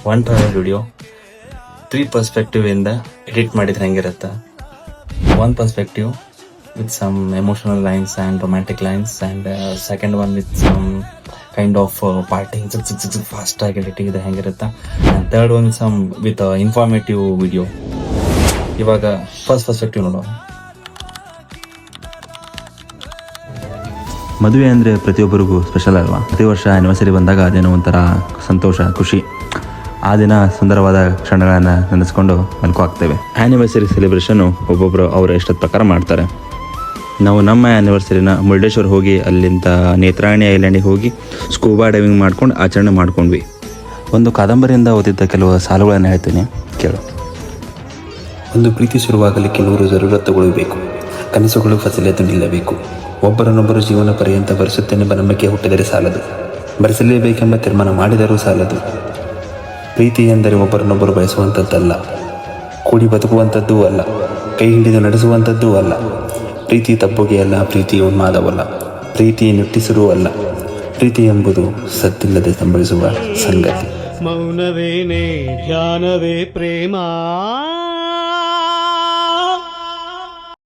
One travel video 3 perspective ಇಂದ edit ಮಾಡಿದ್ರೆ ಹೆಂಗಿರುತ್ತೆ. One perspective with some emotional lines and romantic lines and second one with some kind of parting ಫಾಸ್ಟಾಗಿ editing ಇದೆ ಹೆಂಗಿರುತ್ತೆ. And third one some with informative video. ಇವಾಗ first perspective ನೋಡೋಣ. ಮದುವೆ ಅಂದರೆ ಪ್ರತಿಯೊಬ್ಬರಿಗೂ ಸ್ಪೆಷಲ್ ಅಲ್ವಾ. ಪ್ರತಿ ವರ್ಷ ಆ್ಯನಿವರ್ಸರಿ ಬಂದಾಗ ಅದೇನೋ ಒಂಥರ ಸಂತೋಷ, ಖುಷಿ. ಆ ದಿನ ಸುಂದರವಾದ ಕ್ಷಣಗಳನ್ನು ನೆನೆಸ್ಕೊಂಡು ಮೆಲುಕು ಹಾಕ್ತೇವೆ. ಆ್ಯನಿವರ್ಸರಿ ಸೆಲೆಬ್ರೇಷನ್ನು ಒಬ್ಬೊಬ್ಬರು ಅವರ ಇಷ್ಟದ ಪ್ರಕಾರ ಮಾಡ್ತಾರೆ. ನಾವು ನಮ್ಮ ಆ್ಯನಿವರ್ಸರಿನ ಮುರುಡೇಶ್ವರ ಹೋಗಿ ಅಲ್ಲಿಂದ ನೇತ್ರಾಣಿ ಐಲ್ಯಾಂಡಿಗೆ ಹೋಗಿ ಸ್ಕೂಬಾ ಡೈವಿಂಗ್ ಮಾಡ್ಕೊಂಡು ಆಚರಣೆ ಮಾಡ್ಕೊಂಡ್ವಿ. ಒಂದು ಕಾದಂಬರಿಯಿಂದ ಓದಿದ್ದ ಕೆಲವು ಸಾಲುಗಳನ್ನು ಹೇಳ್ತೀನಿ, ಕೇಳು. ಒಂದು ಪ್ರೀತಿ ಶುರುವಾಗಲಿಕ್ಕೆ 100 ಜರೂರತ್ತುಗಳು ಬೇಕು. ಕನಸುಗಳು ಫಸಲೆದ್ದು ನಿಲ್ಲಬೇಕು. ಒಬ್ಬರನ್ನೊಬ್ಬರು ಜೀವನ ಪರ್ಯಂತ ಬರೆಸುತ್ತೇನೆಂಬ ನಂಬಿಕೆ ಹುಟ್ಟಿದರೆ ಸಾಲದು. ಬರೆಸಲೇಬೇಕೆಂಬ ತೀರ್ಮಾನ ಮಾಡಿದರೂ ಸಾಲದು. ಪ್ರೀತಿ ಎಂದರೆ ಒಬ್ಬರನ್ನೊಬ್ಬರು ಬಯಸುವಂಥದ್ದಲ್ಲ, ಕೂಡಿ ಬದುಕುವಂಥದ್ದೂ ಅಲ್ಲ, ಕೈ ಹಿಡಿದು ನಡೆಸುವಂಥದ್ದೂ ಅಲ್ಲ. ಪ್ರೀತಿ ತಪ್ಪುಗೆಯಲ್ಲ, ಪ್ರೀತಿ ಉನ್ಮಾದವಲ್ಲ, ಪ್ರೀತಿ ನಿಟ್ಟುಸಿರೂ ಅಲ್ಲ. ಪ್ರೀತಿ ಎಂಬುದು ಸದ್ದಿಲ್ಲದೆ ಸಂಭವಿಸುವ ಸಂಗತಿ. ಮೌನವೇನೇ ಧ್ಯಾನವೇ ಪ್ರೇಮ.